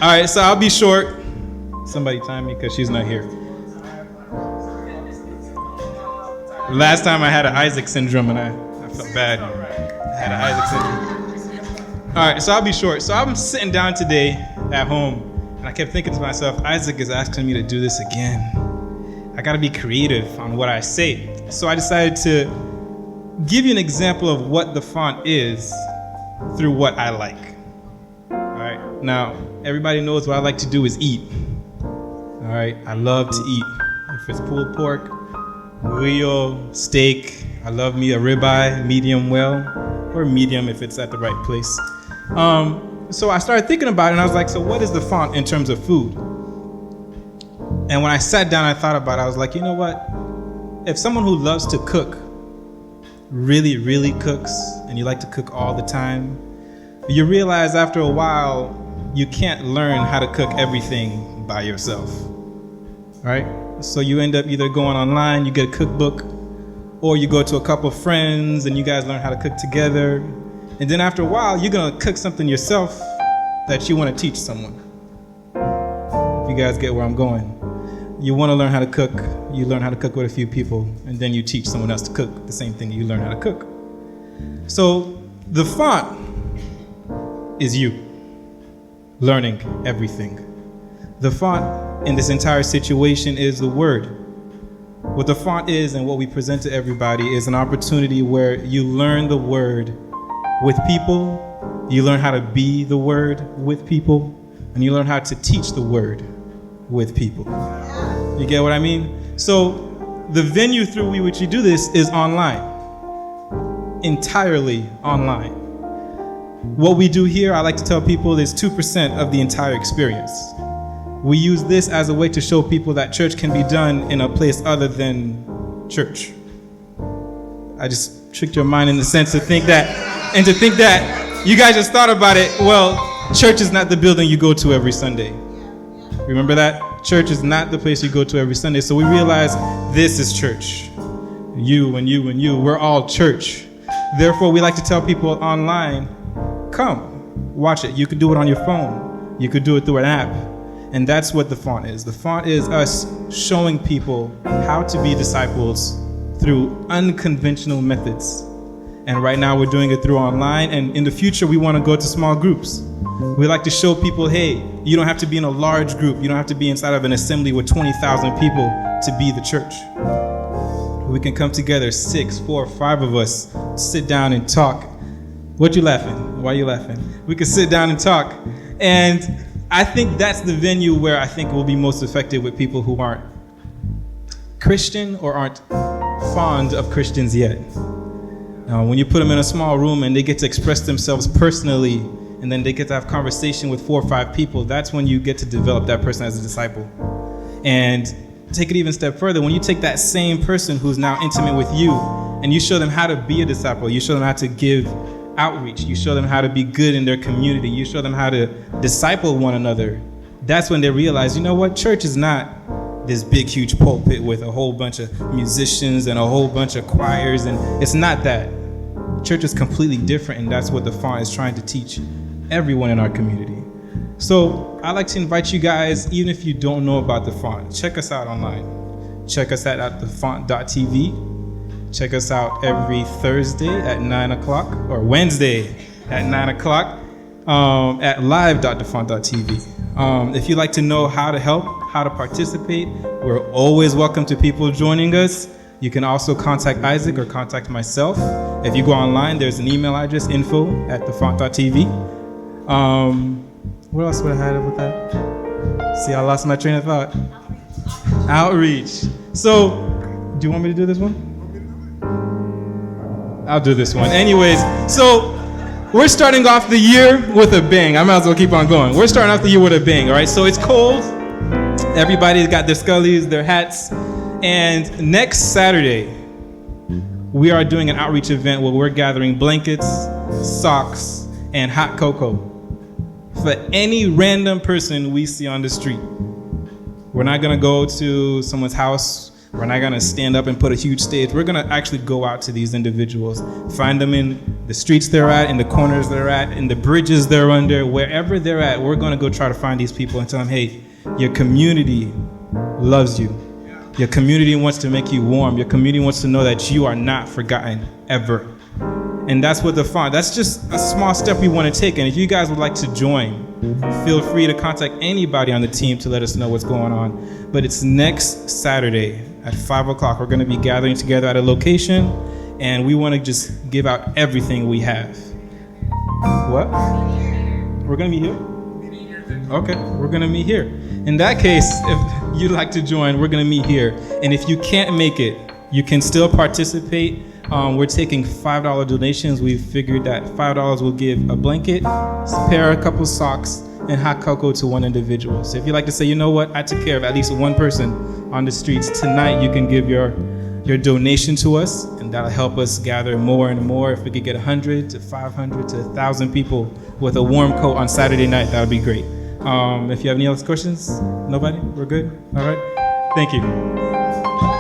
All right, so I'll be short. Somebody time me because she's not here. Last time I had an Isaac syndrome and I felt bad. I had an Isaac syndrome. All right, so I'll be short. So I'm sitting down today at home and I kept thinking to myself, Isaac is asking me to do this again. I gotta be creative on what I say. So I decided to give you an example of what the font is through what I like. All right, now everybody knows what I like to do is eat. All right, I love to eat. If it's pulled pork, burrito, steak, I love me a ribeye, medium well, or medium if it's at the right place. So I started thinking about it and I was like, so what is the font in terms of food? And when I sat down, I thought about it, I was like, you know what? If someone who loves to cook really, really cooks, and you like to cook all the time, you realize after a while, you can't learn how to cook everything by yourself, right? So you end up either going online, you get a cookbook, or you go to a couple of friends and you guys learn how to cook together. And then after a while, you're gonna cook something yourself that you wanna teach someone. If you guys get where I'm going. You wanna learn how to cook, you learn how to cook with a few people, and then you teach someone else to cook the same thing you learn how to cook. So the font is you learning everything. The font in this entire situation is the word. What the font is and what we present to everybody is an opportunity where you learn the word with people, you learn how to be the word with people, and you learn how to teach the word with people. You get what I mean? So the venue through which you do this is online, entirely online. What we do here, I like to tell people, is 2% of the entire experience. We use this as a way to show people that church can be done in a place other than church. I just tricked your mind in the sense to think that, and to think that you guys just thought about it, well, church is not the building you go to every Sunday. Remember that? Church is not the place you go to every Sunday. So we realize this is church. You and you and you, we're all church. Therefore, we like to tell people online, come, watch it. You could do it on your phone. You could do it through an app. And that's what the font is. The font is us showing people how to be disciples through unconventional methods. And right now we're doing it through online. And in the future, we want to go to small groups. We like to show people, hey, you don't have to be in a large group. You don't have to be inside of an assembly with 20,000 people to be the church. We can come together, 6, 4, 5 of us, sit down and talk. What you laughing? Why are you laughing? We can sit down and talk. And I think that's the venue where I think we'll be most effective with people who aren't Christian or aren't fond of Christians yet. When you put them in a small room and they get to express themselves personally, and then they get to have conversation with 4 or 5 people, that's when you get to develop that person as a disciple. And take it even a step further, when you take that same person who's now intimate with you, and you show them how to be a disciple, you show them how to give outreach, you show them how to be good in their community, you show them how to disciple one another, that's when they realize, you know what, church is not this big, huge pulpit with a whole bunch of musicians and a whole bunch of choirs, and it's not that. Church is completely different, and that's what the font is trying to teach everyone in our community. So I'd like to invite you guys, even if you don't know about the font, check us out online. Check us out at thefont.tv. Check us out every Thursday at 9 o'clock, or Wednesday at 9 o'clock at live.thefont.tv. If you'd like to know how to help, how to participate, we're always welcome to people joining us. You can also contact Isaac or contact myself. If you go online, there's an email address, info@thefont.tv. What else would I have with that? See, I lost my train of thought. Outreach. So, do you want me to do this one? I'll do this one. Anyways, so we're starting off the year with a bang. I might as well keep on going. We're starting off the year with a bang, all right? So it's cold. Everybody's got their scullies, their hats. And next Saturday, we are doing an outreach event where we're gathering blankets, socks, and hot cocoa for any random person we see on the street. We're not gonna go to someone's house We're not gonna stand up and put a huge stage. We're gonna actually go out to these individuals, find them in the streets they're at, in the corners they're at, in the bridges they're under, wherever they're at. We're gonna go try to find these people and tell them, hey, your community loves you. Your community wants to make you warm. Your community wants to know that you are not forgotten ever. And that's what that's just a small step we want to take. And if you guys would like to join, feel free to contact anybody on the team to let us know what's going on. But it's next Saturday at 5 o'clock. We're going to be gathering together at a location, and we want to just give out everything we have. What? We're going to be here? Okay, we're going to meet here. In that case, if you'd like to join, we're going to meet here. And if you can't make it, you can still participate. We're taking $5 donations. We've figured that $5 will give a blanket, a pair, a couple socks, and hot cocoa to one individual. So if you'd like to say, you know what, I took care of at least one person on the streets tonight, you can give your donation to us, and that'll help us gather more and more. If we could get 100 to 500 to 1,000 people with a warm coat on Saturday night, that would be great. If you have any other questions, nobody? We're good? All right. Thank you.